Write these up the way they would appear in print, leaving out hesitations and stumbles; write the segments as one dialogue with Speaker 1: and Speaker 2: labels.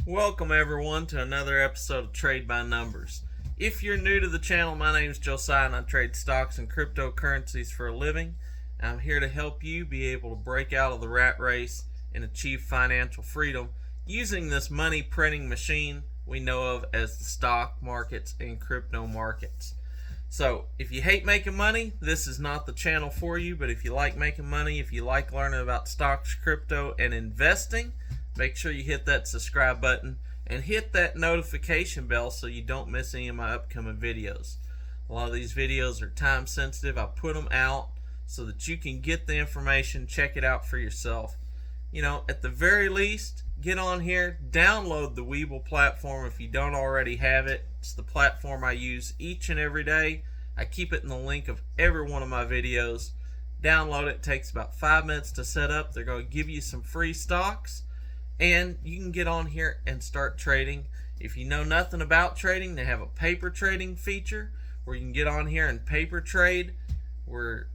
Speaker 1: Welcome everyone to another episode of Trade by Numbers. If you're new to the channel, my name is Josiah and I trade stocks and cryptocurrencies for a living. I'm here to help you be able to break out of the rat race and achieve financial freedom using this money printing machine we know of as the stock markets and crypto markets. So, if you hate making money, this is not the channel for you, but if you like making money, if you like learning about stocks, crypto, and investing, make sure you hit that subscribe button and hit that notification bell so you don't miss any of my upcoming videos. A lot of these videos are time sensitive. I put them out so that you can get the information, check it out for yourself. At the very least, get on here, download the Webull platform if you don't already have it. It's the platform I use each and every day. I keep it in the link of every one of my videos. Download it. It takes about 5 minutes to set up. They're going to give you some free stocks, and you can get on here and start trading. If you know nothing about trading, they have a paper trading feature where you can get on here and paper trade where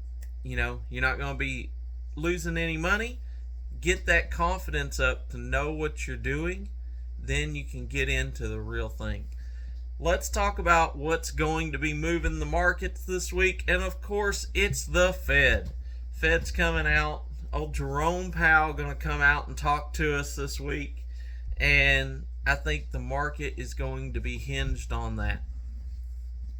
Speaker 1: you're not going to be losing any money. Get that confidence up to know what you're doing, then you can get into the real thing. Let's talk about what's going to be moving the markets this week, and of course it's the Fed. Fed's coming out. Old Jerome Powell going to come out and talk to us this week, and I think the market is going to be hinged on that.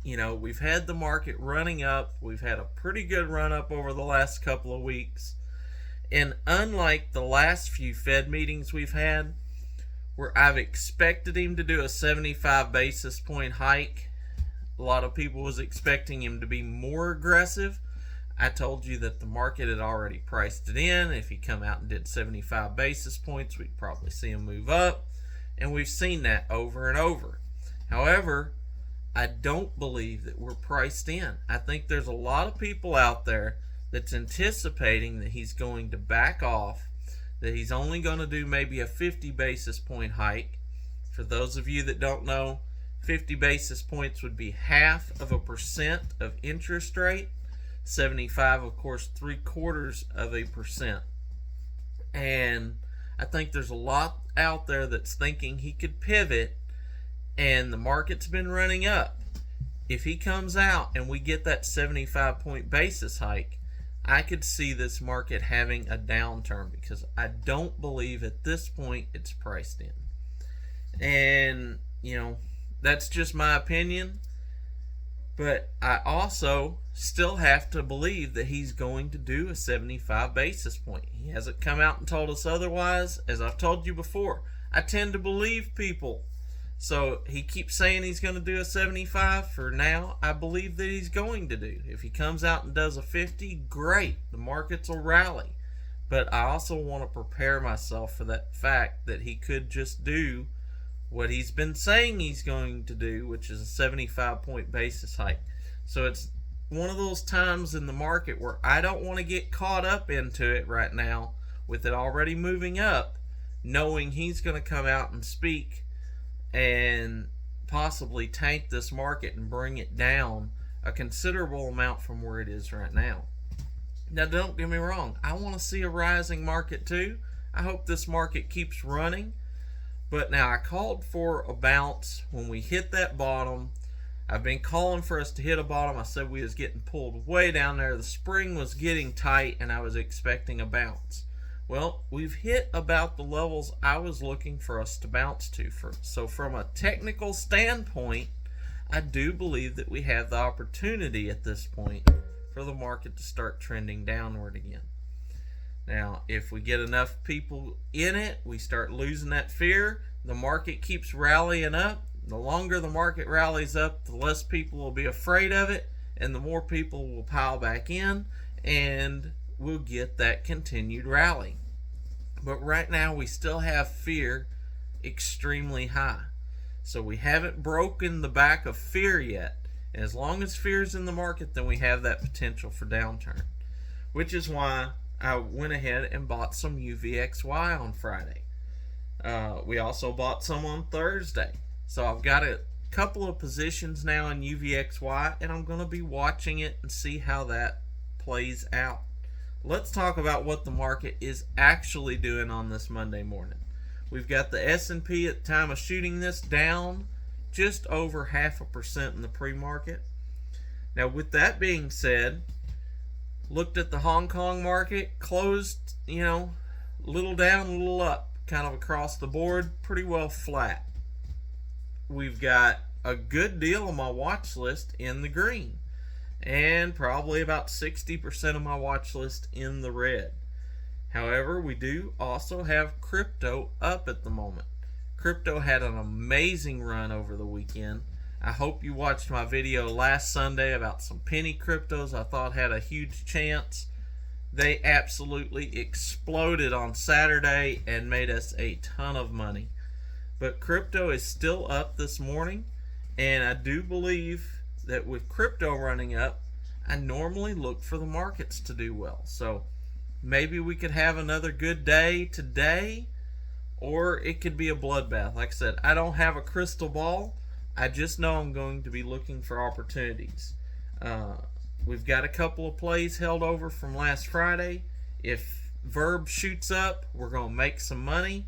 Speaker 1: We've had the market running up. We've had a pretty good run up over the last couple of weeks. And unlike the last few Fed meetings we've had, where I've expected him to do a 75 basis point hike, a lot of people was expecting him to be more aggressive. I told you that the market had already priced it in. If he come out and did 75 basis points, we'd probably see him move up. And we've seen that over and over. However, I don't believe that we're priced in. I think there's a lot of people out there that's anticipating that he's going to back off, that he's only going to do maybe a 50 basis point hike. For those of you that don't know, 50 basis points would be 0.5% of interest rate. 75, of course, 0.75%. And I think there's a lot out there that's thinking he could pivot, and the market's been running up. If he comes out and we get that 75 point basis hike, I could see this market having a downturn because I don't believe at this point it's priced in. And, that's just my opinion. But I also still have to believe that he's going to do a 75 basis point. He hasn't come out and told us otherwise. As I've told you before, I tend to believe people. So he keeps saying he's going to do a 75. For now, I believe that he's going to do. If he comes out and does a 50, great. The markets will rally. But I also want to prepare myself for that fact that he could just do what he's been saying he's going to do, which is a 75 point basis hike. So it's one of those times in the market where I don't want to get caught up into it right now with it already moving up, knowing he's going to come out and speak and possibly tank this market and bring it down a considerable amount from where it is right now. Now, don't get me wrong. I want to see a rising market too. I hope this market keeps running. But now I called for a bounce when we hit that bottom. I've been calling for us to hit a bottom. I said we was getting pulled way down there. The spring was getting tight and I was expecting a bounce. Well, we've hit about the levels I was looking for us to bounce to. So from a technical standpoint, I do believe that we have the opportunity at this point for the market to start trending downward again. Now, if we get enough people in it, we start losing that fear, the market keeps rallying up. The longer the market rallies up, the less people will be afraid of it, and the more people will pile back in, and we'll get that continued rally. But right now we still have fear extremely high. So we haven't broken the back of fear yet. And as long as fear is in the market, then we have that potential for downturn. Which is why I went ahead and bought some UVXY on Friday. We also bought some on Thursday. So I've got a couple of positions now in UVXY, and I'm going to be watching it and see how that plays out. Let's talk about what the market is actually doing on this Monday morning. We've got the S&P at the time of shooting this down just over 0.5% in the pre-market. Now, with that being said, looked at the Hong Kong market, closed, little down, little up, kind of across the board, pretty well flat. We've got a good deal of my watch list in the green, and probably about 60% of my watch list in the red. However, we do also have crypto up at the moment. Crypto had an amazing run over the weekend. I hope you watched my video last Sunday about some penny cryptos I thought had a huge chance. They absolutely exploded on Saturday and made us a ton of money. But crypto is still up this morning, and I do believe that with crypto running up, I normally look for the markets to do well. So maybe we could have another good day today, or it could be a bloodbath. Like I said, I don't have a crystal ball. I just know I'm going to be looking for opportunities. We've got a couple of plays held over from last Friday. If Verb shoots up, we're going to make some money.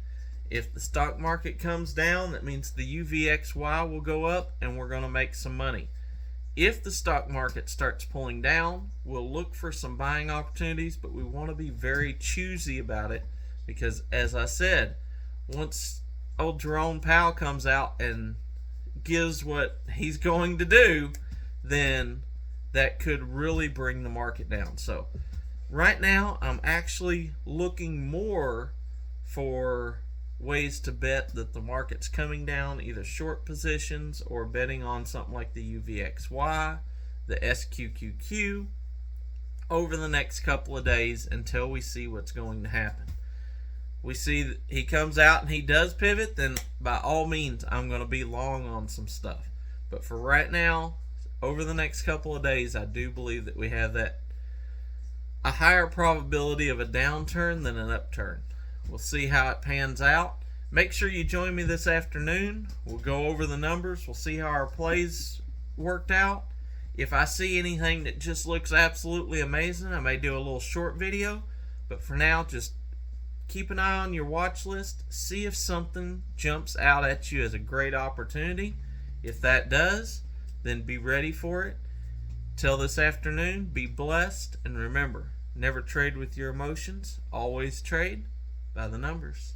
Speaker 1: If the stock market comes down, that means the UVXY will go up and we're going to make some money. If the stock market starts pulling down, we'll look for some buying opportunities, but we want to be very choosy about it because, as I said, once old Jerome Powell comes out and gives what he's going to do, then that could really bring the market down. So right now I'm actually looking more for ways to bet that the market's coming down, either short positions or betting on something like the UVXY, the SQQQ over the next couple of days until we see what's going to happen. We see that he comes out and he does pivot, then by all means I'm going to be long on some stuff. But for right now, over the next couple of days, I do believe that we have a higher probability of a downturn than an upturn. We'll see how it pans out. Make sure you join me this afternoon. We'll go over the numbers. We'll see how our plays worked out. If I see anything that just looks absolutely amazing, I may do a little short video. But for now, just keep an eye on your watch list. See if something jumps out at you as a great opportunity. If that does, then be ready for it. Till this afternoon, be blessed. And remember, never trade with your emotions. Always trade by the numbers.